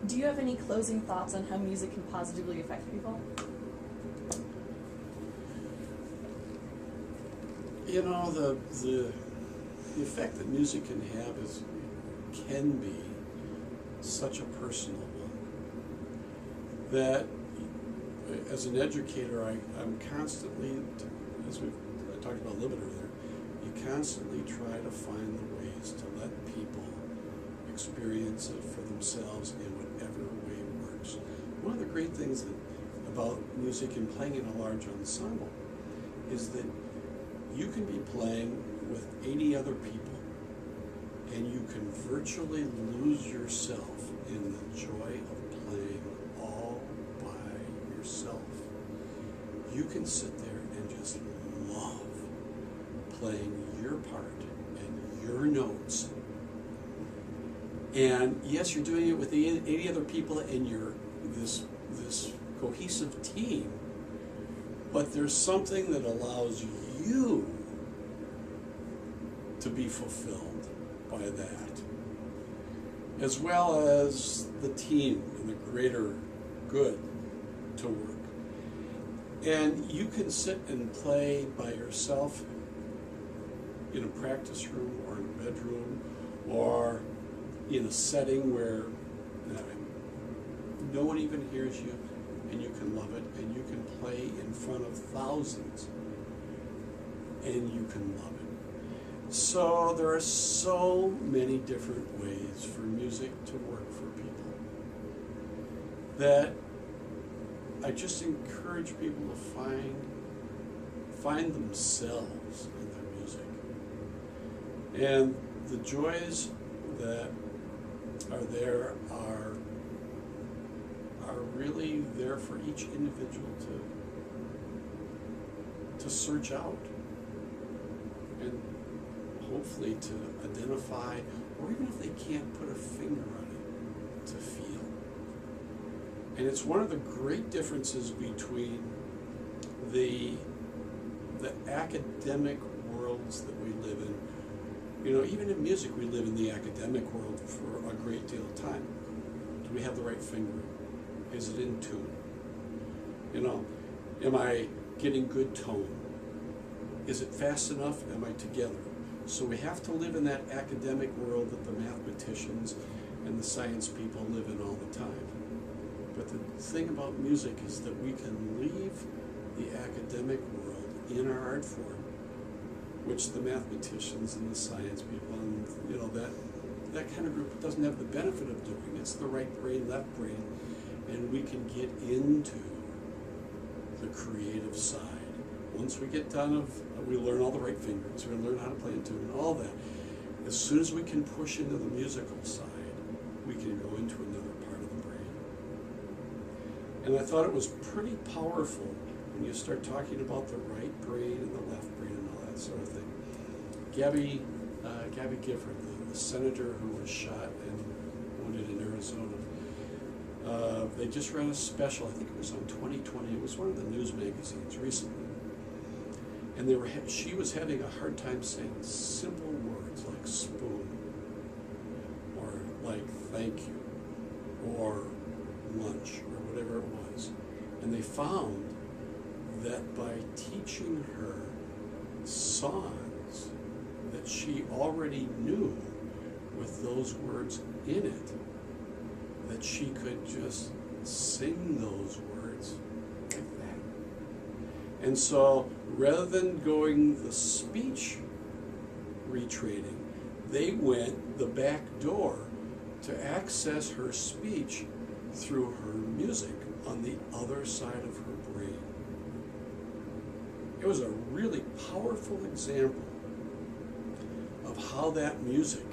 Do you have any closing thoughts on how music can positively affect people? You know, the effect that music can have can be such a personal one that as an educator, I'm constantly, as I talked about a little bit earlier, you constantly try to find the ways to let people experience it for themselves in whatever way works. One of the great things about music and playing in a large ensemble is that you can be playing with 80 other people and you can virtually lose yourself in the joy of playing all by yourself. You can sit there and just love playing your part and your notes. And yes, you're doing it with the 80 other people and you're this cohesive team, but there's something that allows you to be fulfilled by that, as well as the team and the greater good to work. And you can sit and play by yourself in a practice room or in a bedroom or in a setting where no one even hears you, and you can love it, and you can play in front of thousands, and you can love it. So there are so many different ways for music to work for people that I just encourage people to find themselves in their music. And the joys that are there are really there for each individual to search out and hopefully to identify, or even if they can't put a finger on it, to feel. And it's one of the great differences between the academic worlds that we live in. You know, even in music, we live in the academic world for a great deal of time. Do we have the right finger? Is it in tune? You know, am I getting good tone? Is it fast enough? Am I together? So we have to live in that academic world that the mathematicians and the science people live in all the time. But the thing about music is that we can leave the academic world in our art form, which the mathematicians and the science people and that kind of group doesn't have the benefit of doing. It's the right brain, left brain, and we can get into the creative side. Once we get done we learn all the right fingers, we learn how to play in tune and all that. As soon as we can push into the musical side, we can go into another part of the brain. And I thought it was pretty powerful when you start talking about the right brain and the left brain and all that sort of thing. Gabby Gifford, the senator who was shot and wounded in Arizona, they just ran a special, I think it was on 2020, it was one of the news magazines recently. And she was having a hard time saying simple words like spoon, or like thank you, or lunch, or whatever it was. And they found that by teaching her songs that she already knew with those words in it, that she could just sing those words like that. And so rather than going the speech retraining, they went the back door to access her speech through her music on the other side of her brain. It was a really powerful example of how that music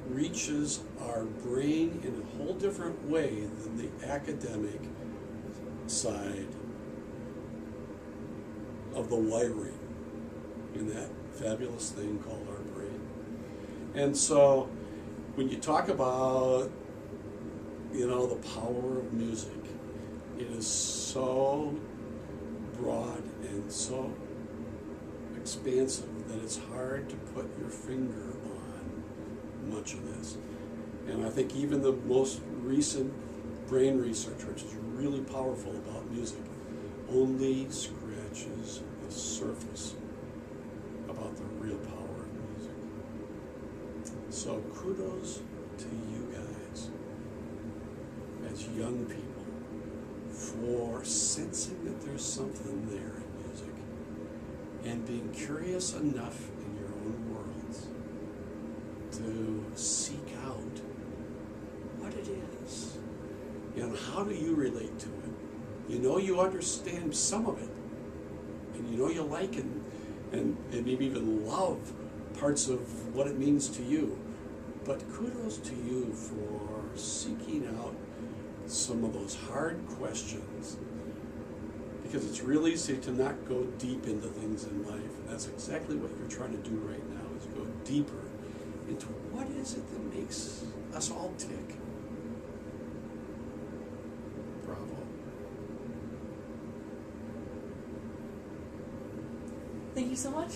reaches our brain in a whole different way than the academic side of the wiring in that fabulous thing called our brain. And so when you talk about, the power of music, it is so broad and so expansive that it's hard to put your finger on much of this. And I think even the most recent brain research, which is really powerful about music, only scratches the surface about the real power of music. So kudos to you guys as young people for sensing that there's something there in music and being curious enough in your own worlds to seek out what it is. And how do you relate to it? You know you understand some of it, and you know you like it, and maybe even love parts of what it means to you. But kudos to you for seeking out some of those hard questions, because it's real easy to not go deep into things in life, and that's exactly what you're trying to do right now, is go deeper into what is it that makes us all tick. Bravo. Thank you so much.